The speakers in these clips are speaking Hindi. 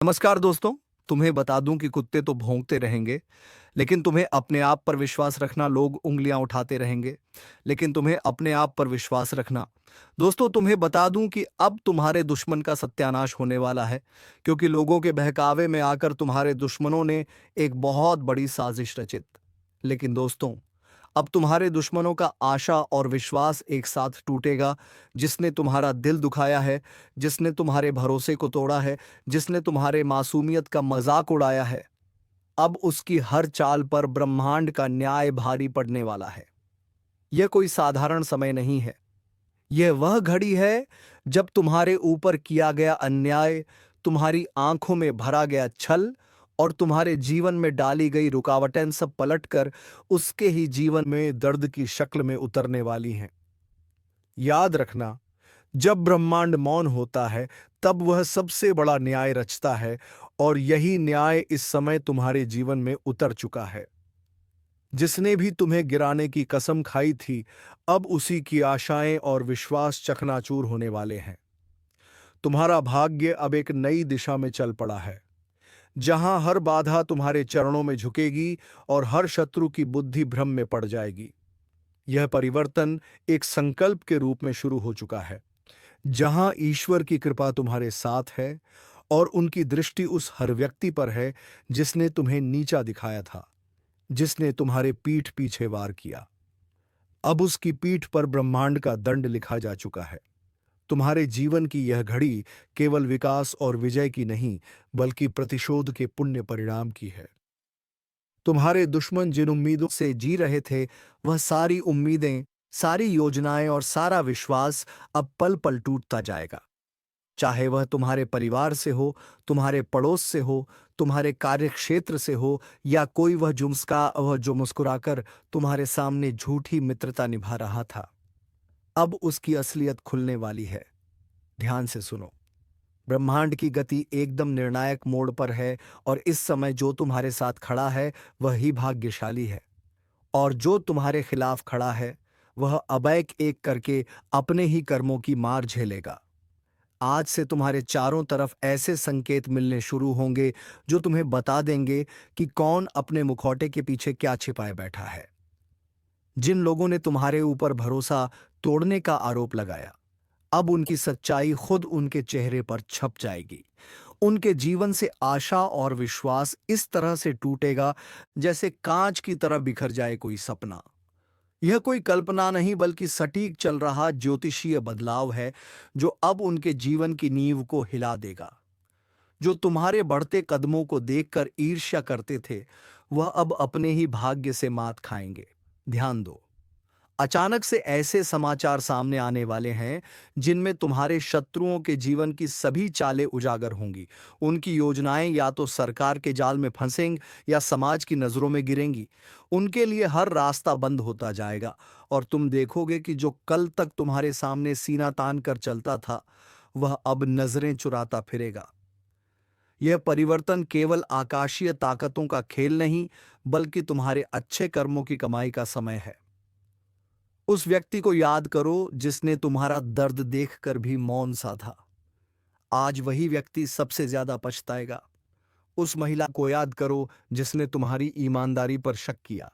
नमस्कार दोस्तों। तुम्हें बता दूं कि कुत्ते तो भौंकते रहेंगे, लेकिन तुम्हें अपने आप पर विश्वास रखना। लोग उंगलियां उठाते रहेंगे, लेकिन तुम्हें अपने आप पर विश्वास रखना। दोस्तों, तुम्हें बता दूं कि अब तुम्हारे दुश्मन का सत्यानाश होने वाला है, क्योंकि लोगों के बहकावे में आकर तुम्हारे दुश्मनों ने एक बहुत बड़ी साजिश रचित। लेकिन दोस्तों, अब तुम्हारे दुश्मनों का आशा और विश्वास एक साथ टूटेगा। जिसने तुम्हारा दिल दुखाया है, जिसने तुम्हारे भरोसे को तोड़ा है, जिसने तुम्हारे मासूमियत का मजाक उड़ाया है, अब उसकी हर चाल पर ब्रह्मांड का न्याय भारी पड़ने वाला है। यह कोई साधारण समय नहीं है। यह वह घड़ी है जब तुम्हारे ऊपर किया गया अन्याय, तुम्हारी आंखों में भरा गया छल और तुम्हारे जीवन में डाली गई रुकावटें सब पलटकर उसके ही जीवन में दर्द की शक्ल में उतरने वाली हैं। याद रखना, जब ब्रह्मांड मौन होता है, तब वह सबसे बड़ा न्याय रचता है, और यही न्याय इस समय तुम्हारे जीवन में उतर चुका है। जिसने भी तुम्हें गिराने की कसम खाई थी, अब उसी की आशाएं और विश्वास चकनाचूर होने वाले हैं। तुम्हारा भाग्य अब एक नई दिशा में चल पड़ा है, जहां हर बाधा तुम्हारे चरणों में झुकेगी और हर शत्रु की बुद्धि भ्रम में पड़ जाएगी। यह परिवर्तन एक संकल्प के रूप में शुरू हो चुका है, जहां ईश्वर की कृपा तुम्हारे साथ है और उनकी दृष्टि उस हर व्यक्ति पर है जिसने तुम्हें नीचा दिखाया था, जिसने तुम्हारे पीठ पीछे वार किया। अब उसकी पीठ पर ब्रह्मांड का दंड लिखा जा चुका है। तुम्हारे जीवन की यह घड़ी केवल विकास और विजय की नहीं, बल्कि प्रतिशोध के पुण्य परिणाम की है। तुम्हारे दुश्मन जिन उम्मीदों से जी रहे थे, वह सारी उम्मीदें, सारी योजनाएं और सारा विश्वास अब पल पल टूटता जाएगा। चाहे वह तुम्हारे परिवार से हो, तुम्हारे पड़ोस से हो, तुम्हारे कार्यक्षेत्र से हो, या कोई वह जो मुस्कुराकर तुम्हारे सामने झूठी मित्रता निभा रहा था। अब उसकी असलियत खुलने वाली है। ध्यान से सुनो। ब्रह्मांड की गति एकदम निर्णायक मोड़ पर है, और इस समय जो तुम्हारे साथ खड़ा है वह ही भाग्यशाली है, और जो तुम्हारे खिलाफ खड़ा है वह अब एक करके अपने ही कर्मों की मार झेलेगा। आज से तुम्हारे चारों तरफ ऐसे संकेत मिलने शुरू होंगे जो तुम्हें बता देंगे कि कौन अपने मुखौटे के पीछे क्या छिपाए बैठा है। जिन लोगों ने तुम्हारे ऊपर भरोसा तोड़ने का आरोप लगाया, अब उनकी सच्चाई खुद उनके चेहरे पर छप जाएगी। उनके जीवन से आशा और विश्वास इस तरह से टूटेगा जैसे कांच की तरह बिखर जाए कोई सपना। यह कोई कल्पना नहीं, बल्कि सटीक चल रहा ज्योतिषीय बदलाव है, जो अब उनके जीवन की नींव को हिला देगा। जो तुम्हारे बढ़ते कदमों को देखकर ईर्ष्या करते थे, वह अब अपने ही भाग्य से मात खाएंगे। ध्यान दो। अचानक से ऐसे समाचार सामने आने वाले हैं जिनमें तुम्हारे शत्रुओं के जीवन की सभी चालें उजागर होंगी। उनकी योजनाएं या तो सरकार के जाल में फंसेंगी या समाज की नजरों में गिरेंगी। उनके लिए हर रास्ता बंद होता जाएगा, और तुम देखोगे कि जो कल तक तुम्हारे सामने सीना तान कर चलता था, वह अब नजरें चुराता फिरेगा। यह परिवर्तन केवल आकाशीय ताकतों का खेल नहीं, बल्कि तुम्हारे अच्छे कर्मों की कमाई का समय है। उस व्यक्ति को याद करो जिसने तुम्हारा दर्द देखकर भी मौन सा था। आज वही व्यक्ति सबसे ज्यादा पछताएगा। उस महिला को याद करो जिसने तुम्हारी ईमानदारी पर शक किया।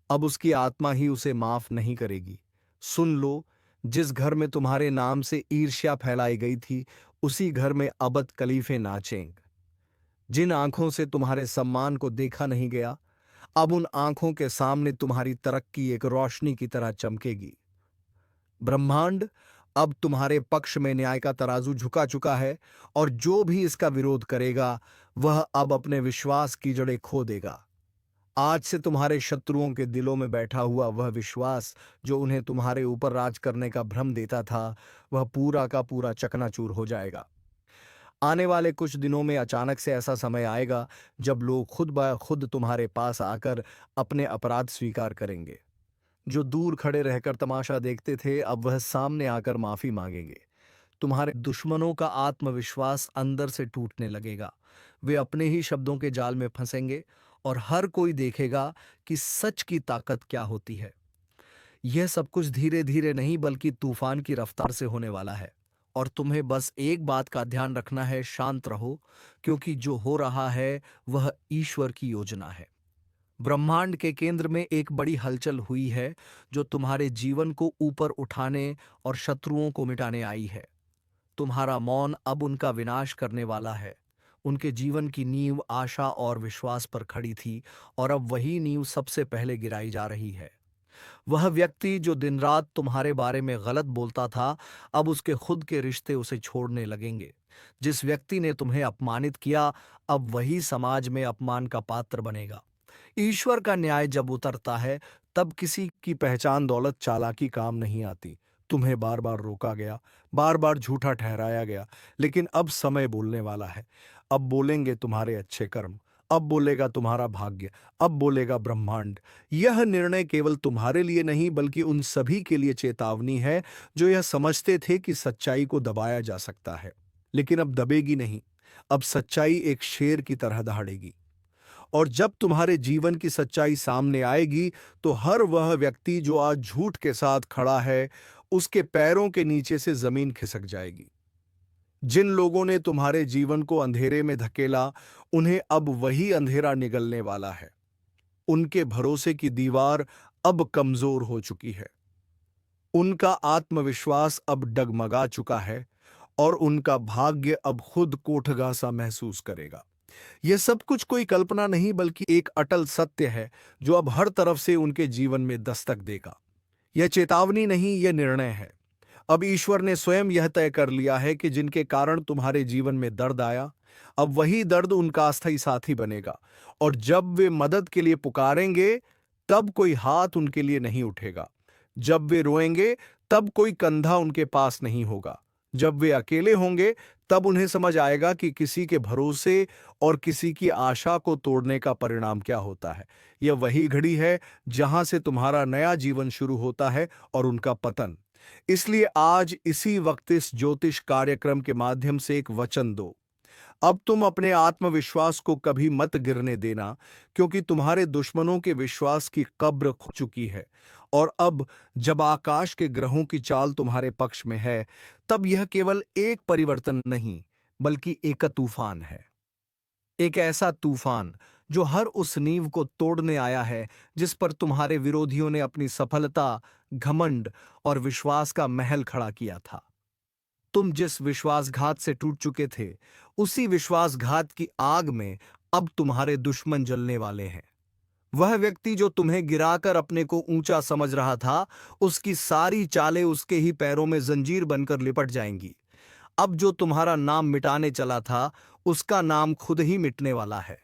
अब उसकी आत्मा ही उसे माफ नहीं करेगी। सुन लो, जिस घर में तुम्हारे नाम से ईर्ष्या फैलाई गई थी, उसी घर में अबद कलीफे नाचेंगे। जिन आंखों से तुम्हारे सम्मान को देखा नहीं गया, अब उन आंखों के सामने तुम्हारी तरक्की एक रोशनी की तरह चमकेगी। ब्रह्मांड अब तुम्हारे पक्ष में न्याय का तराजू झुका चुका है, और जो भी इसका विरोध करेगा वह अब अपने विश्वास की जड़ें खो देगा। आज से तुम्हारे शत्रुओं के दिलों में बैठा हुआ वह विश्वास जो उन्हें तुम्हारे ऊपर राज करने का भ्रम देता था, वह पूरा का पूरा चकनाचूर हो जाएगा। आने वाले कुछ दिनों में अचानक से ऐसा समय आएगा जब लोग खुद ब खुद तुम्हारे पास आकर अपने अपराध स्वीकार करेंगे। जो दूर खड़े रहकर तमाशा देखते थे, अब वह सामने आकर माफी मांगेंगे। तुम्हारे दुश्मनों का आत्मविश्वास अंदर से टूटने लगेगा। वे अपने ही शब्दों के जाल में फंसेंगे, और हर कोई देखेगा कि सच की ताकत क्या होती है। यह सब कुछ धीरे धीरे नहीं, बल्कि तूफान की रफ्तार से होने वाला है। और तुम्हें बस एक बात का ध्यान रखना है, शांत रहो, क्योंकि जो हो रहा है वह ईश्वर की योजना है। ब्रह्मांड के केंद्र में एक बड़ी हलचल हुई है जो तुम्हारे जीवन को ऊपर उठाने और शत्रुओं को मिटाने आई है। तुम्हारा मौन अब उनका विनाश करने वाला है। उनके जीवन की नींव आशा और विश्वास पर खड़ी थी, और अब वही नींव सबसे पहले गिराई जा रही है। वह व्यक्ति जो दिन रात तुम्हारे बारे में गलत बोलता था, अब उसके खुद के रिश्ते उसे छोड़ने लगेंगे। जिस व्यक्ति ने तुम्हें अपमानित किया, अब वही समाज में अपमान का पात्र बनेगा। ईश्वर का न्याय जब उतरता है, तब किसी की पहचान दौलत चालाकी काम नहीं आती। तुम्हें बार बार रोका गया, बार बार झूठा ठहराया गया, लेकिन अब समय बोलने वाला है। अब बोलेंगे तुम्हारे अच्छे कर्म, अब बोलेगा तुम्हारा भाग्य, अब बोलेगा ब्रह्मांड। यह निर्णय केवल तुम्हारे लिए नहीं, बल्कि उन सभी के लिए चेतावनी है जो यह समझते थे कि सच्चाई को दबाया जा सकता है, लेकिन अब दबेगी नहीं। अब सच्चाई एक शेर की तरह दहाड़ेगी। और जब तुम्हारे जीवन की सच्चाई सामने आएगी, तो हर वह व्यक्ति जो आज झूठ के साथ खड़ा है, उसके पैरों के नीचे से जमीन खिसक जाएगी। जिन लोगों ने तुम्हारे जीवन को अंधेरे में धकेला, उन्हें अब वही अंधेरा निगलने वाला है। उनके भरोसे की दीवार अब कमजोर हो चुकी है। उनका आत्मविश्वास अब डगमगा चुका है, और उनका भाग्य अब खुद कोठगा सा महसूस करेगा। यह सब कुछ कोई कल्पना नहीं, बल्कि एक अटल सत्य है जो अब हर तरफ से उनके जीवन में दस्तक देगा। यह चेतावनी नहीं, यह निर्णय है। अब ईश्वर ने स्वयं यह तय कर लिया है कि जिनके कारण तुम्हारे जीवन में दर्द आया, अब वही दर्द उनका अस्थायी साथी बनेगा। और जब वे मदद के लिए पुकारेंगे, तब कोई हाथ उनके लिए नहीं उठेगा। जब वे रोएंगे, तब कोई कंधा उनके पास नहीं होगा। जब वे अकेले होंगे, तब उन्हें समझ आएगा कि किसी के भरोसे और किसी की आशा को तोड़ने का परिणाम क्या होता है। यह वही घड़ी है जहां से तुम्हारा नया जीवन शुरू होता है और उनका पतन। इसलिए आज इसी वक्त इस ज्योतिष कार्यक्रम के माध्यम से एक वचन दो। अब तुम अपने आत्मविश्वास को कभी मत गिरने देना, क्योंकि तुम्हारे दुश्मनों के विश्वास की कब्र खो चुकी है। और अब जब आकाश के ग्रहों की चाल तुम्हारे पक्ष में है, तब यह केवल एक परिवर्तन नहीं, बल्कि एक तूफान है। एक ऐसा तूफान जो हर उस नींव को तोड़ने आया है जिस पर तुम्हारे विरोधियों ने अपनी सफलता, घमंड और विश्वास का महल खड़ा किया था। तुम जिस विश्वासघात से टूट चुके थे, उसी विश्वासघात की आग में अब तुम्हारे दुश्मन जलने वाले हैं। वह व्यक्ति जो तुम्हें गिराकर अपने को ऊंचा समझ रहा था, उसकी सारी चालें उसके ही पैरों में जंजीर बनकर लिपट जाएंगी। अब जो तुम्हारा नाम मिटाने चला था, उसका नाम खुद ही मिटने वाला है।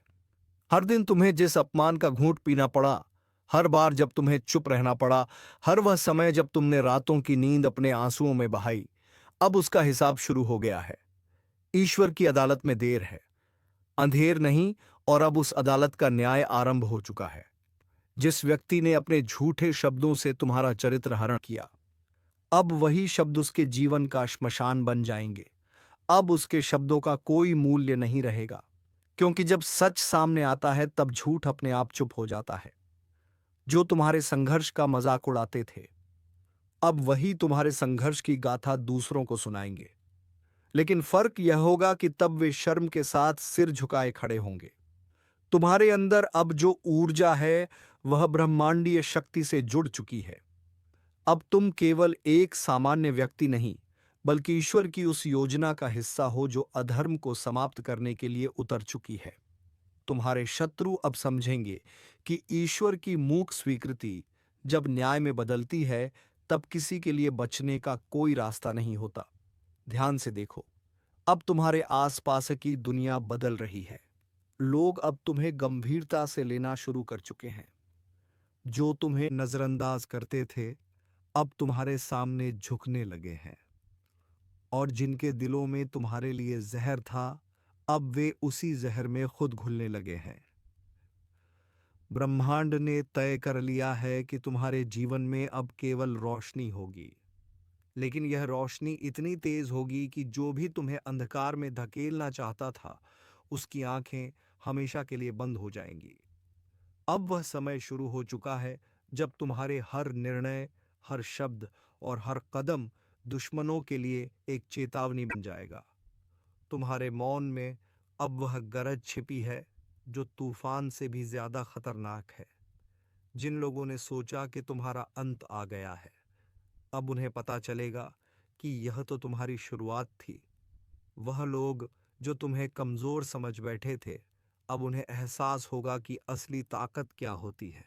हर दिन तुम्हें जिस अपमान का घूंट पीना पड़ा, हर बार जब तुम्हें चुप रहना पड़ा, हर वह समय जब तुमने रातों की नींद अपने आंसुओं में बहाई, अब उसका हिसाब शुरू हो गया है। ईश्वर की अदालत में देर है, अंधेर नहीं, और अब उस अदालत का न्याय आरंभ हो चुका है। जिस व्यक्ति ने अपने झूठे शब्दों से तुम्हारा चरित्र हरण किया, अब वही शब्द उसके जीवन का श्मशान बन जाएंगे। अब उसके शब्दों का कोई मूल्य नहीं रहेगा, क्योंकि जब सच सामने आता है, तब झूठ अपने आप चुप हो जाता है। जो तुम्हारे संघर्ष का मजाक उड़ाते थे, अब वही तुम्हारे संघर्ष की गाथा दूसरों को सुनाएंगे। लेकिन फर्क यह होगा कि तब वे शर्म के साथ सिर झुकाए खड़े होंगे। तुम्हारे अंदर अब जो ऊर्जा है, वह ब्रह्मांडीय शक्ति से जुड़ चुकी है। अब तुम केवल एक सामान्य व्यक्ति नहीं, बल्कि ईश्वर की उस योजना का हिस्सा हो जो अधर्म को समाप्त करने के लिए उतर चुकी है। तुम्हारे शत्रु अब समझेंगे कि ईश्वर की मूक स्वीकृति जब न्याय में बदलती है, तब किसी के लिए बचने का कोई रास्ता नहीं होता। ध्यान से देखो, अब तुम्हारे आसपास की दुनिया बदल रही है। लोग अब तुम्हें गंभीरता से लेना शुरू कर चुके हैं। जो तुम्हें नजरअंदाज करते थे, अब तुम्हारे सामने झुकने लगे हैं। और जिनके दिलों में तुम्हारे लिए जहर था, अब वे उसी जहर में खुद घुलने लगे हैं। ब्रह्मांड ने तय कर लिया है कि तुम्हारे जीवन में अब केवल रोशनी होगी, लेकिन यह रोशनी इतनी तेज होगी कि जो भी तुम्हें अंधकार में धकेलना चाहता था, उसकी आंखें हमेशा के लिए बंद हो जाएंगी। अब वह समय शुरू हो चुका है जब तुम्हारे हर निर्णय, हर शब्द और हर कदम दुश्मनों के लिए एक चेतावनी बन जाएगा। तुम्हारे मौन में अब वह गरज छिपी है जो तूफान से भी ज्यादा खतरनाक है। जिन लोगों ने सोचा कि तुम्हारा अंत आ गया है, अब उन्हें पता चलेगा कि यह तो तुम्हारी शुरुआत थी। वह लोग जो तुम्हें कमजोर समझ बैठे थे, अब उन्हें एहसास होगा कि असली ताकत क्या होती है।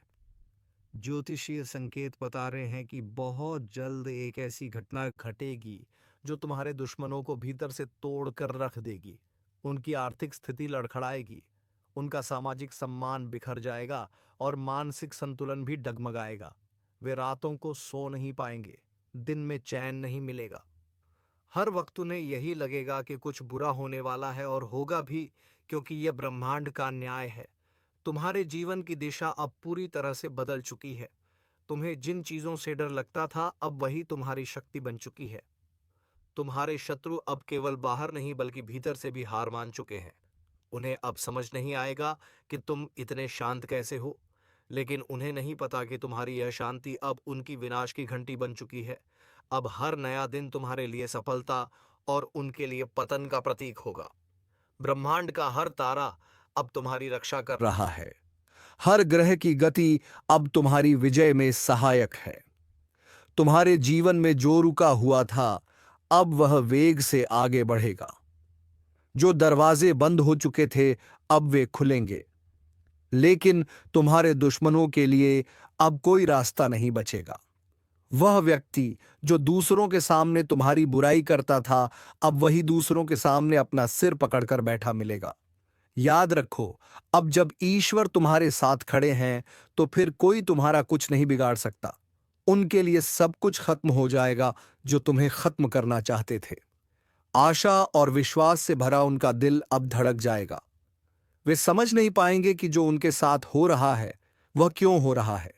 ज्योतिषीय संकेत बता रहे हैं कि बहुत जल्द एक ऐसी घटना घटेगी जो तुम्हारे दुश्मनों को भीतर से तोड़ कर रख देगी। उनकी आर्थिक स्थिति लड़खड़ाएगी, उनका सामाजिक सम्मान बिखर जाएगा और मानसिक संतुलन भी डगमगाएगा। वे रातों को सो नहीं पाएंगे, दिन में चैन नहीं मिलेगा। हर वक्त उन्हें यही लगेगा कि कुछ बुरा होने वाला है, और होगा भी, क्योंकि यह ब्रह्मांड का न्याय है। तुम्हारे जीवन की दिशा अब पूरी तरह से बदल चुकी है। तुम्हें जिन चीजों से डर लगता था, अब वही तुम्हारी शक्ति बन चुकी है। तुम्हारे शत्रु अब केवल बाहर नहीं बल्कि भीतर से भी हार मान चुके हैं। उन्हें अब समझ नहीं आएगा कि तुम इतने शांत कैसे हो, लेकिन उन्हें नहीं पता कि तुम्हारी यह शांति अब उनकी विनाश की घंटी बन चुकी है। अब हर नया दिन तुम्हारे लिए सफलता और उनके लिए पतन का प्रतीक होगा। ब्रह्मांड का हर तारा अब तुम्हारी रक्षा कर रहा है। हर ग्रह की गति अब तुम्हारी विजय में सहायक है। तुम्हारे जीवन में जो रुका हुआ था, अब वह वेग से आगे बढ़ेगा। जो दरवाजे बंद हो चुके थे, अब वे खुलेंगे। लेकिन तुम्हारे दुश्मनों के लिए अब कोई रास्ता नहीं बचेगा। वह व्यक्ति जो दूसरों के सामने तुम्हारी बुराई करता था, अब वही दूसरों के सामने अपना सिर पकड़कर बैठा मिलेगा। याद रखो, अब जब ईश्वर तुम्हारे साथ खड़े हैं, तो फिर कोई तुम्हारा कुछ नहीं बिगाड़ सकता। उनके लिए सब कुछ खत्म हो जाएगा जो तुम्हें खत्म करना चाहते थे। आशा और विश्वास से भरा उनका दिल अब धड़क जाएगा। वे समझ नहीं पाएंगे कि जो उनके साथ हो रहा है वह क्यों हो रहा है,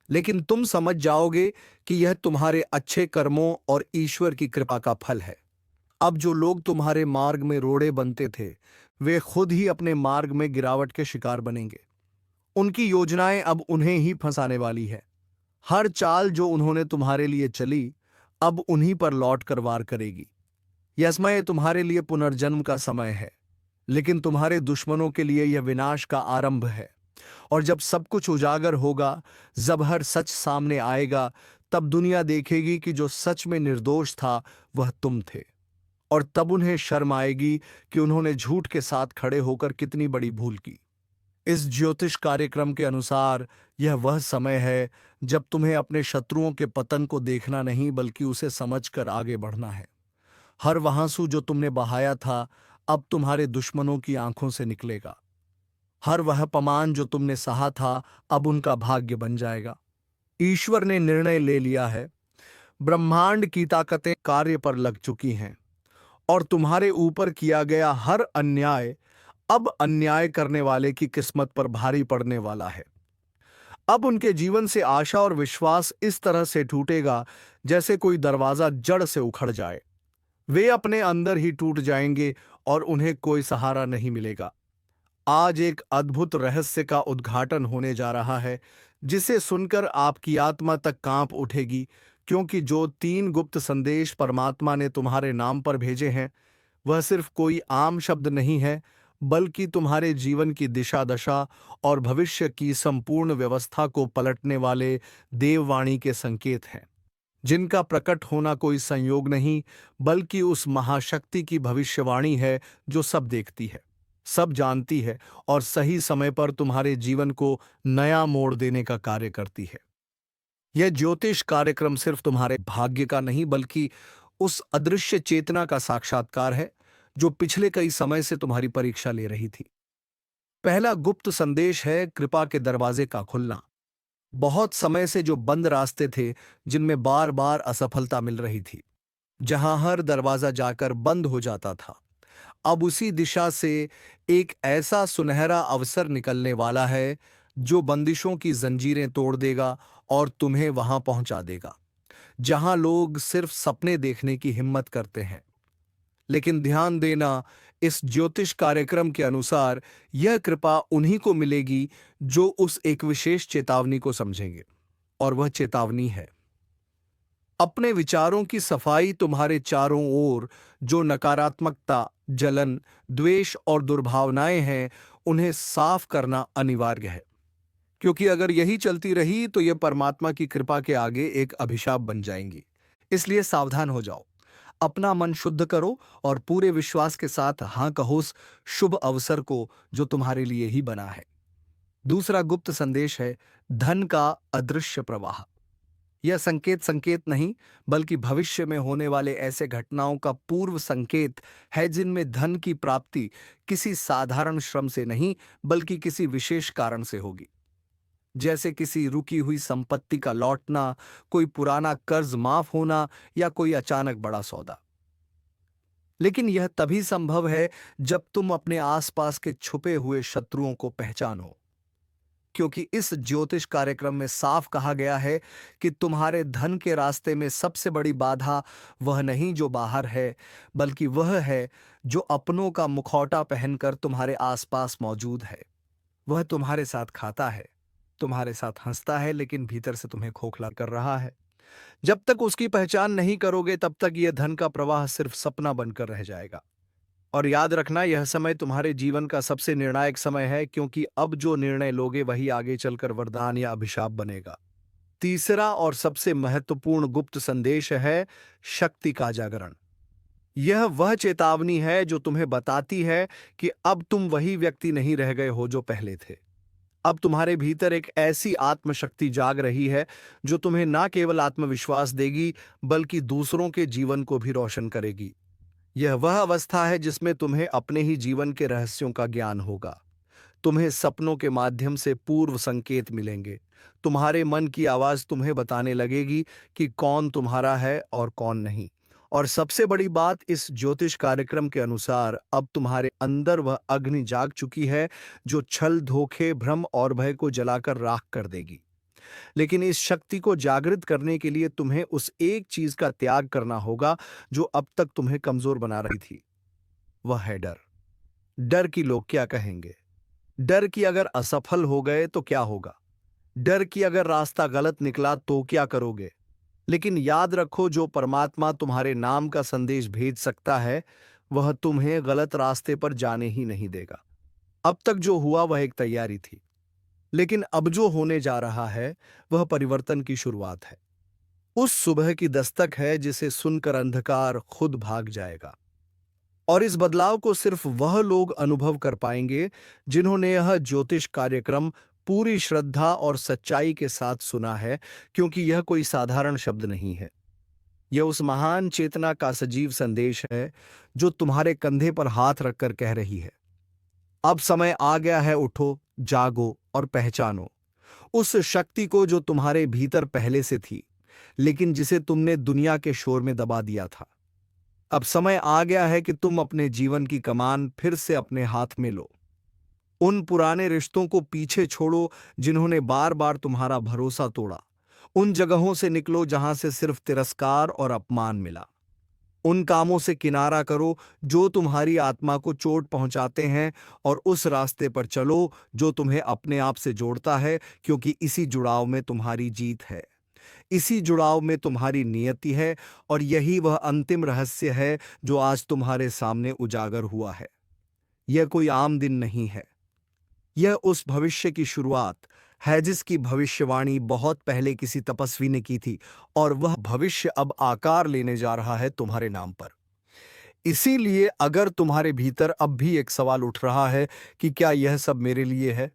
लेकिन तुम समझ जाओगे कि यह तुम्हारे अच्छे कर्मों और ईश्वर की कृपा का फल है। अब जो लोग तुम्हारे मार्ग में रोड़े बनते थे, वे खुद ही अपने मार्ग में गिरावट के शिकार बनेंगे। उनकी योजनाएं अब उन्हें ही फंसाने वाली है। हर चाल जो उन्होंने तुम्हारे लिए चली, अब उन्हीं पर लौट कर वार करेगी। यह समय तुम्हारे लिए पुनर्जन्म का समय है, लेकिन तुम्हारे दुश्मनों के लिए यह विनाश का आरंभ है। और जब सब कुछ उजागर होगा, जब हर सच सामने आएगा, तब दुनिया देखेगी कि जो सच में निर्दोष था वह तुम थे। और तब उन्हें शर्म आएगी कि उन्होंने झूठ के साथ खड़े होकर कितनी बड़ी भूल की। इस ज्योतिष कार्यक्रम के अनुसार यह वह समय है जब तुम्हें अपने शत्रुओं के पतन को देखना नहीं बल्कि उसे समझकर आगे बढ़ना है। हर वह आंसू जो तुमने बहाया था, अब तुम्हारे दुश्मनों की आंखों से निकलेगा। हर वह अपमान जो तुमने सहा था, अब उनका भाग्य बन जाएगा। ईश्वर ने निर्णय ले लिया है। ब्रह्मांड की ताकतें कार्य पर लग चुकी हैं, और तुम्हारे ऊपर किया गया हर अन्याय अब अन्याय करने वाले की किस्मत पर भारी पड़ने वाला है। अब उनके जीवन से आशा और विश्वास इस तरह से टूटेगा जैसे कोई दरवाजा जड़ से उखड़ जाए। वे अपने अंदर ही टूट जाएंगे और उन्हें कोई सहारा नहीं मिलेगा। आज एक अद्भुत रहस्य का उद्घाटन होने जा रहा है, जिसे सुनकर आपकी आत्मा तक कांप उठेगी, क्योंकि जो 3 गुप्त संदेश परमात्मा ने तुम्हारे नाम पर भेजे हैं, वह सिर्फ कोई आम शब्द नहीं है, बल्कि तुम्हारे जीवन की दिशा दशा और भविष्य की संपूर्ण व्यवस्था को पलटने वाले देववाणी के संकेत हैं, जिनका प्रकट होना कोई संयोग नहीं, बल्कि उस महाशक्ति की भविष्यवाणी है जो सब देखती है, सब जानती है और सही समय पर तुम्हारे जीवन को नया मोड़ देने का कार्य करती है। यह ज्योतिष कार्यक्रम सिर्फ तुम्हारे भाग्य का नहीं बल्कि उस अदृश्य चेतना का साक्षात्कार है जो पिछले कई समय से तुम्हारी परीक्षा ले रही थी। पहला गुप्त संदेश है कृपा के दरवाजे का खुलना। बहुत समय से जो बंद रास्ते थे, जिनमें बार बार असफलता मिल रही थी, जहां हर दरवाजा जाकर बंद हो जाता था, अब उसी दिशा से एक ऐसा सुनहरा अवसर निकलने वाला है जो बंदिशों की जंजीरें तोड़ देगा और तुम्हें वहां पहुंचा देगा जहां लोग सिर्फ सपने देखने की हिम्मत करते हैं। लेकिन ध्यान देना, इस ज्योतिष कार्यक्रम के अनुसार यह कृपा उन्हीं को मिलेगी जो उस एक विशेष चेतावनी को समझेंगे, और वह चेतावनी है, अपने विचारों की सफाई, तुम्हारे चारों ओर जो नकारात्मकता, जलन, द्वेष और दुर्भावनाएं हैं, उन्हें साफ करना अनिवार्य है। क्योंकि अगर यही चलती रही तो ये परमात्मा की कृपा के आगे एक अभिशाप बन जाएंगी। इसलिए सावधान हो जाओ, अपना मन शुद्ध करो और पूरे विश्वास के साथ हाँ कहो उस शुभ अवसर को जो तुम्हारे लिए ही बना है। दूसरा गुप्त संदेश है धन का अदृश्य प्रवाह। यह संकेत संकेत नहीं, बल्कि भविष्य में होने वाले ऐसे घटनाओं का पूर्व संकेत है जिनमें धन की प्राप्ति किसी साधारण श्रम से नहीं, बल्कि किसी विशेष कारण से होगी। जैसे किसी रुकी हुई संपत्ति का लौटना, कोई पुराना कर्ज माफ होना या कोई अचानक बड़ा सौदा। लेकिन यह तभी संभव है जब तुम अपने आसपास के छुपे हुए शत्रुओं को पहचानो। क्योंकि इस ज्योतिष कार्यक्रम में साफ कहा गया है कि तुम्हारे धन के रास्ते में सबसे बड़ी बाधा वह नहीं जो बाहर है, बल्कि वह है जो अपनों का मुखौटा पहनकर तुम्हारे आसपास मौजूद है। वह तुम्हारे साथ खाता है, तुम्हारे साथ हंसता है, लेकिन भीतर से तुम्हें खोखला कर रहा है। जब तक उसकी पहचान नहीं करोगे, तब तक यह धन का प्रवाह सिर्फ सपना बनकर रह जाएगा। और याद रखना, यह समय तुम्हारे जीवन का सबसे निर्णायक समय है, क्योंकि अब जो निर्णय लोगे वही आगे चलकर वरदान या अभिशाप बनेगा। तीसरा और सबसे महत्वपूर्ण गुप्त संदेश है शक्ति का जागरण। यह वह चेतावनी है जो तुम्हें बताती है कि अब तुम वही व्यक्ति नहीं रह गए हो जो पहले थे। अब तुम्हारे भीतर एक ऐसी आत्मशक्ति जाग रही है जो तुम्हें ना केवल आत्मविश्वास देगी, बल्कि दूसरों के जीवन को भी रोशन करेगी। यह वह अवस्था है जिसमें तुम्हें अपने ही जीवन के रहस्यों का ज्ञान होगा। तुम्हें सपनों के माध्यम से पूर्व संकेत मिलेंगे। तुम्हारे मन की आवाज तुम्हें बताने लगेगी कि कौन तुम्हारा है और कौन नहीं। और सबसे बड़ी बात, इस ज्योतिष कार्यक्रम के अनुसार अब तुम्हारे अंदर वह अग्नि जाग चुकी है जो छल, धोखे, भ्रम और भय को जलाकर राख कर देगी। लेकिन इस शक्ति को जागृत करने के लिए तुम्हें उस एक चीज का त्याग करना होगा जो अब तक तुम्हें कमजोर बना रही थी। वह है डर। डर कि लोग क्या कहेंगे, डर कि अगर असफल हो गए तो क्या होगा, डर कि अगर रास्ता गलत निकला तो क्या करोगे। लेकिन याद रखो, जो परमात्मा तुम्हारे नाम का संदेश भेज सकता है, वह तुम्हें गलत रास्ते पर जाने ही नहीं देगा। अब तक जो हुआ वह एक तैयारी थी, लेकिन अब जो होने जा रहा है वह परिवर्तन की शुरुआत है। उस सुबह की दस्तक है जिसे सुनकर अंधकार खुद भाग जाएगा। और इस बदलाव को सिर्फ वह लोग अनुभव कर पाएंगे जिन्होंने यह ज्योतिष कार्यक्रम पूरी श्रद्धा और सच्चाई के साथ सुना है, क्योंकि यह कोई साधारण शब्द नहीं है। यह उस महान चेतना का सजीव संदेश है जो तुम्हारे कंधे पर हाथ रखकर कह रही है, अब समय आ गया है, उठो, जागो और पहचानो उस शक्ति को जो तुम्हारे भीतर पहले से थी, लेकिन जिसे तुमने दुनिया के शोर में दबा दिया था। अब समय आ गया है कि तुम अपने जीवन की कमान फिर से अपने हाथ में लो। उन पुराने रिश्तों को पीछे छोड़ो जिन्होंने बार बार तुम्हारा भरोसा तोड़ा। उन जगहों से निकलो जहां से सिर्फ तिरस्कार और अपमान मिला। उन कामों से किनारा करो जो तुम्हारी आत्मा को चोट पहुंचाते हैं, और उस रास्ते पर चलो जो तुम्हें अपने आप से जोड़ता है, क्योंकि इसी जुड़ाव में तुम्हारी जीत है, इसी जुड़ाव में तुम्हारी नियति है। और यही वह अंतिम रहस्य है जो आज तुम्हारे सामने उजागर हुआ है। यह कोई आम दिन नहीं है, यह उस भविष्य की शुरुआत है जिसकी भविष्यवाणी बहुत पहले किसी तपस्वी ने की थी, और वह भविष्य अब आकार लेने जा रहा है तुम्हारे नाम पर। इसीलिए अगर तुम्हारे भीतर अब भी एक सवाल उठ रहा है कि क्या यह सब मेरे लिए है,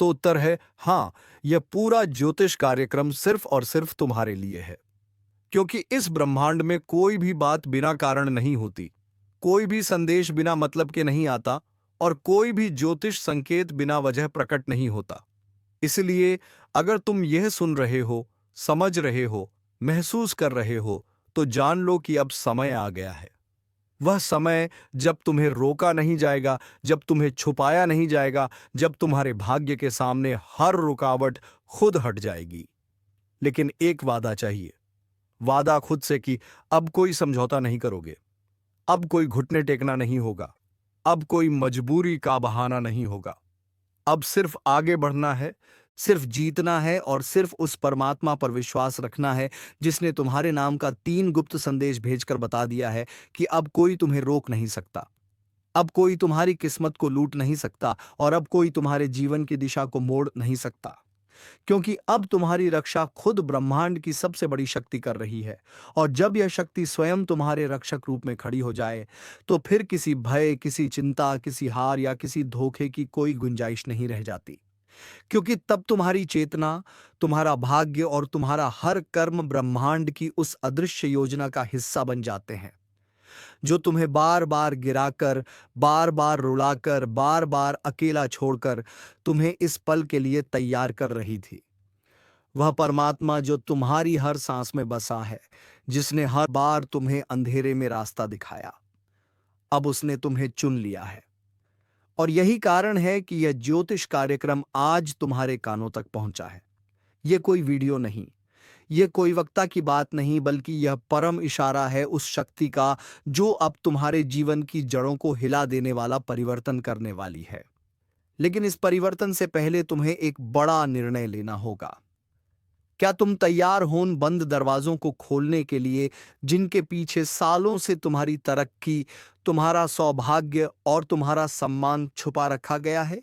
तो उत्तर है हाँ, यह पूरा ज्योतिष कार्यक्रम सिर्फ और सिर्फ तुम्हारे लिए है। क्योंकि इस ब्रह्मांड में कोई भी बात बिना कारण नहीं होती, कोई भी संदेश बिना मतलब के नहीं आता, और कोई भी ज्योतिष संकेत बिना वजह प्रकट नहीं होता। इसलिए अगर तुम यह सुन रहे हो, समझ रहे हो, महसूस कर रहे हो, तो जान लो कि अब समय आ गया है। वह समय जब तुम्हें रोका नहीं जाएगा, जब तुम्हें छुपाया नहीं जाएगा, जब तुम्हारे भाग्य के सामने हर रुकावट खुद हट जाएगी। लेकिन एक वादा चाहिए, वादा खुद से कि अब कोई समझौता नहीं करोगे, अब कोई घुटने टेकना नहीं होगा, अब कोई मजबूरी का बहाना नहीं होगा। अब सिर्फ आगे बढ़ना है, सिर्फ जीतना है और सिर्फ उस परमात्मा पर विश्वास रखना है जिसने तुम्हारे नाम का 3 गुप्त संदेश भेजकर बता दिया है कि अब कोई तुम्हें रोक नहीं सकता, अब कोई तुम्हारी किस्मत को लूट नहीं सकता और अब कोई तुम्हारे जीवन की दिशा को मोड़ नहीं सकता, क्योंकि अब तुम्हारी रक्षा खुद ब्रह्मांड की सबसे बड़ी शक्ति कर रही है। और जब यह शक्ति स्वयं तुम्हारे रक्षक रूप में खड़ी हो जाए तो फिर किसी भय, किसी चिंता, किसी हार या किसी धोखे की कोई गुंजाइश नहीं रह जाती, क्योंकि तब तुम्हारी चेतना, तुम्हारा भाग्य और तुम्हारा हर कर्म ब्रह्मांड की उस अदृश्य योजना का हिस्सा बन जाते हैं जो तुम्हें बार बार गिराकर, बार बार रुलाकर, बार बार अकेला छोड़कर तुम्हें इस पल के लिए तैयार कर रही थी। वह परमात्मा जो तुम्हारी हर सांस में बसा है, जिसने हर बार तुम्हें अंधेरे में रास्ता दिखाया, अब उसने तुम्हें चुन लिया है। और यही कारण है कि यह ज्योतिष कार्यक्रम आज तुम्हारे कानों तक पहुंचा है। यह कोई वीडियो नहीं, यह कोई वक्ता की बात नहीं, बल्कि यह परम इशारा है उस शक्ति का जो अब तुम्हारे जीवन की जड़ों को हिला देने वाला परिवर्तन करने वाली है। लेकिन इस परिवर्तन से पहले तुम्हें एक बड़ा निर्णय लेना होगा। क्या तुम तैयार हो उन बंद दरवाजों को खोलने के लिए जिनके पीछे सालों से तुम्हारी तरक्की, तुम्हारा सौभाग्य और तुम्हारा सम्मान छुपा रखा गया है?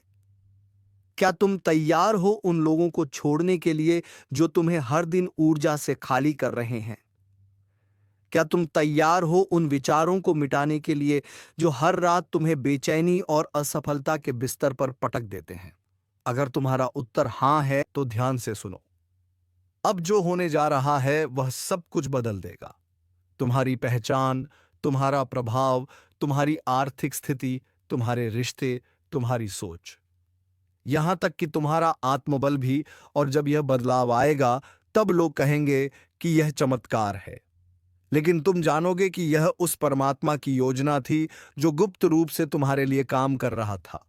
क्या तुम तैयार हो उन लोगों को छोड़ने के लिए जो तुम्हें हर दिन ऊर्जा से खाली कर रहे हैं? क्या तुम तैयार हो उन विचारों को मिटाने के लिए जो हर रात तुम्हें बेचैनी और असफलता के बिस्तर पर पटक देते हैं? अगर तुम्हारा उत्तर हाँ है तो ध्यान से सुनो। अब जो होने जा रहा है वह सब कुछ बदल देगा। तुम्हारी पहचान, तुम्हारा प्रभाव, तुम्हारी आर्थिक स्थिति, तुम्हारे रिश्ते, तुम्हारी सोच, यहां तक कि तुम्हारा आत्मबल भी। और जब यह बदलाव आएगा तब लोग कहेंगे कि यह चमत्कार है, लेकिन तुम जानोगे कि यह उस परमात्मा की योजना थी जो गुप्त रूप से तुम्हारे लिए काम कर रहा था।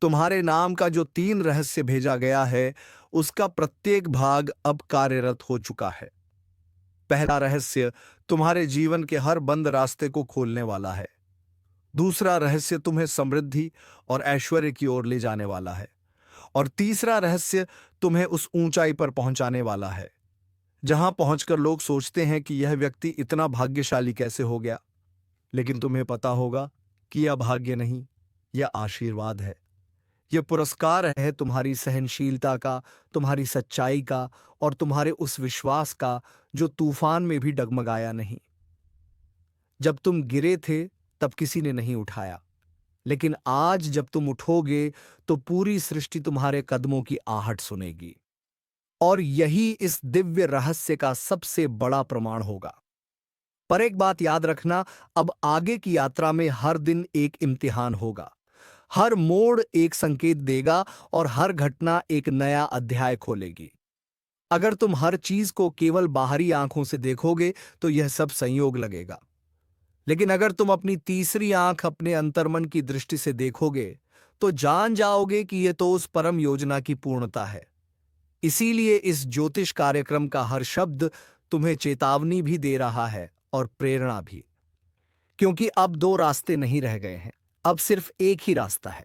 तुम्हारे नाम का जो 3 रहस्य भेजा गया है उसका प्रत्येक भाग अब कार्यरत हो चुका है। पहला रहस्य तुम्हारे जीवन के हर बंद रास्ते को खोलने वाला है। दूसरा रहस्य तुम्हें समृद्धि और ऐश्वर्य की ओर ले जाने वाला है। और तीसरा रहस्य तुम्हें उस ऊंचाई पर पहुंचाने वाला है जहां पहुंचकर लोग सोचते हैं कि यह व्यक्ति इतना भाग्यशाली कैसे हो गया। लेकिन तुम्हें पता होगा कि यह भाग्य नहीं, यह आशीर्वाद है। यह पुरस्कार है तुम्हारी सहनशीलता का, तुम्हारी सच्चाई का और तुम्हारे उस विश्वास का जो तूफान में भी डगमगाया नहीं। जब तुम गिरे थे तब किसी ने नहीं उठाया, लेकिन आज जब तुम उठोगे तो पूरी सृष्टि तुम्हारे कदमों की आहट सुनेगी। और यही इस दिव्य रहस्य का सबसे बड़ा प्रमाण होगा। पर एक बात याद रखना, अब आगे की यात्रा में हर दिन एक इम्तिहान होगा। हर मोड़ एक संकेत देगा और हर घटना एक नया अध्याय खोलेगी। अगर तुम हर चीज को केवल बाहरी आंखों से देखोगे तो यह सब संयोग लगेगा, लेकिन अगर तुम अपनी तीसरी आंख, अपने अंतर्मन की दृष्टि से देखोगे तो जान जाओगे कि यह तो उस परम योजना की पूर्णता है। इसीलिए इस ज्योतिष कार्यक्रम का हर शब्द तुम्हें चेतावनी भी दे रहा है और प्रेरणा भी, क्योंकि अब 2 रास्ते नहीं रह गए हैं, अब सिर्फ एक ही रास्ता है।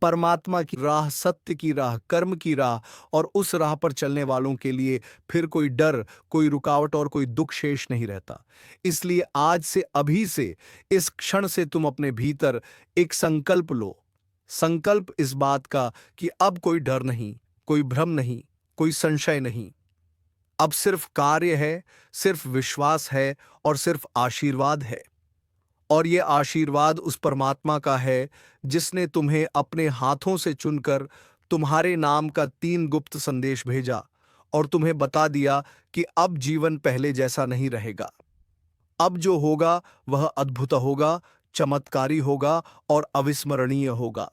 परमात्मा की राह, सत्य की राह, कर्म की राह, और उस राह पर चलने वालों के लिए फिर कोई डर, कोई रुकावट और कोई दुख शेष नहीं रहता। इसलिए आज से, अभी से, इस क्षण से तुम अपने भीतर एक संकल्प लो। संकल्प इस बात का कि अब कोई डर नहीं, कोई भ्रम नहीं, कोई संशय नहीं। अब सिर्फ कार्य है, सिर्फ विश्वास है और सिर्फ आशीर्वाद है। और ये आशीर्वाद उस परमात्मा का है जिसने तुम्हें अपने हाथों से चुनकर तुम्हारे नाम का 3 गुप्त संदेश भेजा और तुम्हें बता दिया कि अब जीवन पहले जैसा नहीं रहेगा। अब जो होगा वह अद्भुत होगा, चमत्कारी होगा और अविस्मरणीय होगा।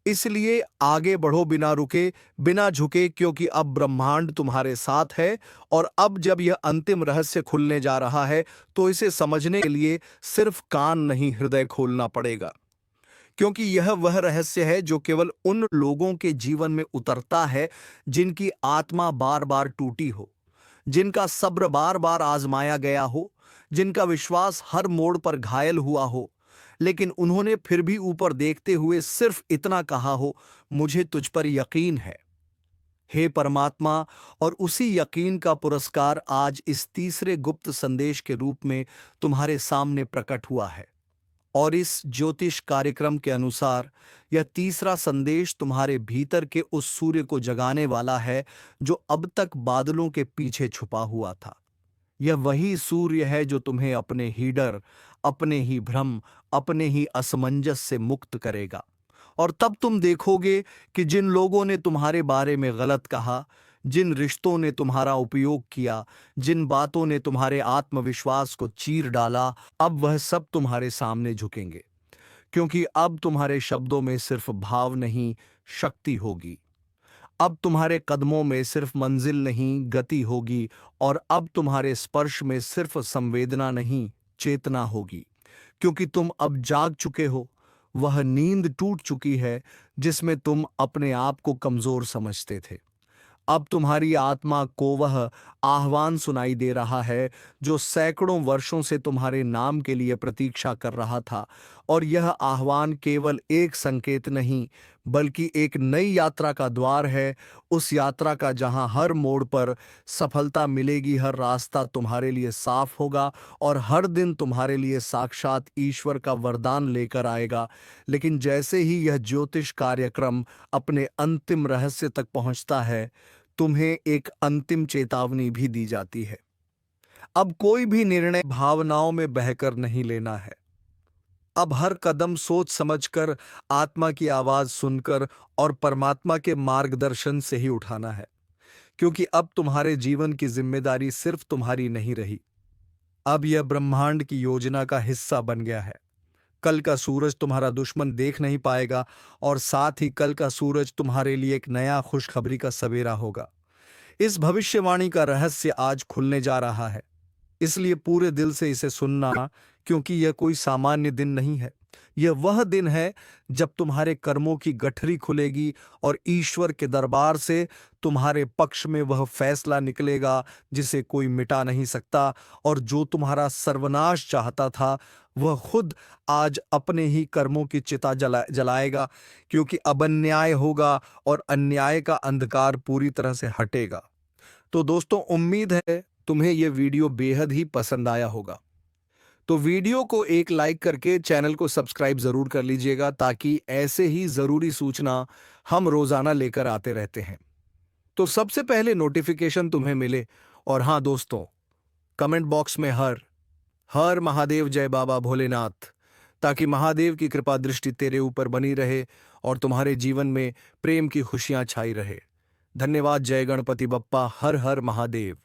इसलिए आगे बढ़ो बिना रुके, बिना झुके, क्योंकि अब ब्रह्मांड तुम्हारे साथ है। और अब जब यह अंतिम रहस्य खुलने जा रहा है तो इसे समझने के लिए सिर्फ कान नहीं, हृदय खोलना पड़ेगा, क्योंकि यह वह रहस्य है जो केवल उन लोगों के जीवन में उतरता है जिनकी आत्मा बार बार टूटी हो, जिनका सब्र बार बार आजमाया गया हो, जिनका विश्वास हर मोड़ पर घायल हुआ हो, लेकिन उन्होंने फिर भी ऊपर देखते हुए सिर्फ इतना कहा हो, मुझे तुझ पर यकीन है। हे परमात्मा, और उसी यकीन का पुरस्कार आज इस तीसरे गुप्त संदेश के रूप में तुम्हारे सामने प्रकट हुआ है। और इस ज्योतिष कार्यक्रम के अनुसार यह तीसरा संदेश तुम्हारे भीतर के उस सूर्य को जगाने वाला है जो अब तक बादलों के पीछे छुपा हुआ था। यह वही सूर्य है जो तुम्हें अपने ही डर, अपने ही भ्रम, अपने ही असमंजस से मुक्त करेगा। और तब तुम देखोगे कि जिन लोगों ने तुम्हारे बारे में गलत कहा, जिन रिश्तों ने तुम्हारा उपयोग किया, जिन बातों ने तुम्हारे आत्मविश्वास को चीर डाला, अब वह सब तुम्हारे सामने झुकेंगे, क्योंकि अब तुम्हारे शब्दों में सिर्फ भाव नहीं, शक्ति होगी। अब तुम्हारे कदमों में सिर्फ मंजिल नहीं, गति होगी। और अब तुम्हारे स्पर्श में सिर्फ संवेदना नहीं, चेतना होगी, क्योंकि तुम अब जाग चुके हो। वह नींद टूट चुकी है जिसमें तुम अपने आप को कमजोर समझते थे। अब तुम्हारी आत्मा को वह आह्वान सुनाई दे रहा है जो सैकड़ों वर्षों से तुम्हारे नाम के लिए प्रतीक्षा कर रहा था। और यह आह्वान केवल एक संकेत नहीं, बल्कि एक नई यात्रा का द्वार है। उस यात्रा का जहां हर मोड़ पर सफलता मिलेगी, हर रास्ता तुम्हारे लिए साफ होगा और हर दिन तुम्हारे लिए साक्षात ईश्वर का वरदान लेकर आएगा। लेकिन जैसे ही यह ज्योतिष कार्यक्रम अपने अंतिम रहस्य तक पहुंचता है, तुम्हें एक अंतिम चेतावनी भी दी जाती है। अब कोई भी निर्णय भावनाओं में बहकर नहीं लेना है। अब हर कदम सोच समझकर, आत्मा की आवाज सुनकर और परमात्मा के मार्गदर्शन से ही उठाना है, क्योंकि अब तुम्हारे जीवन की जिम्मेदारी सिर्फ तुम्हारी नहीं रही। अब यह ब्रह्मांड की योजना का हिस्सा बन गया है। कल का सूरज तुम्हारा दुश्मन देख नहीं पाएगा, और साथ ही कल का सूरज तुम्हारे लिए एक नया खुशखबरी का सवेरा होगा। इस भविष्यवाणी का रहस्य आज खुलने जा रहा है, इसलिए पूरे दिल से इसे सुनना, क्योंकि यह कोई सामान्य दिन नहीं है। यह वह दिन है जब तुम्हारे कर्मों की गठरी खुलेगी और ईश्वर के दरबार से तुम्हारे पक्ष में वह फैसला निकलेगा जिसे कोई मिटा नहीं सकता। और जो तुम्हारा सर्वनाश चाहता था, वह खुद आज अपने ही कर्मों की चिता जलाएगा, क्योंकि अब अन्याय होगा और अन्याय का अंधकार पूरी तरह से हटेगा। तो दोस्तों, उम्मीद है तुम्हें यह वीडियो बेहद ही पसंद आया होगा। तो वीडियो को एक लाइक करके चैनल को सब्सक्राइब जरूर कर लीजिएगा, ताकि ऐसे ही जरूरी सूचना हम रोजाना लेकर आते रहते हैं, तो सबसे पहले नोटिफिकेशन तुम्हें मिले। और हाँ दोस्तों, कमेंट बॉक्स में हर हर महादेव, जय बाबा भोलेनाथ, ताकि महादेव की कृपा दृष्टि तेरे ऊपर बनी रहे और तुम्हारे जीवन में प्रेम की खुशियां छाई रहे। धन्यवाद। जय गणपति बप्पा। हर हर महादेव।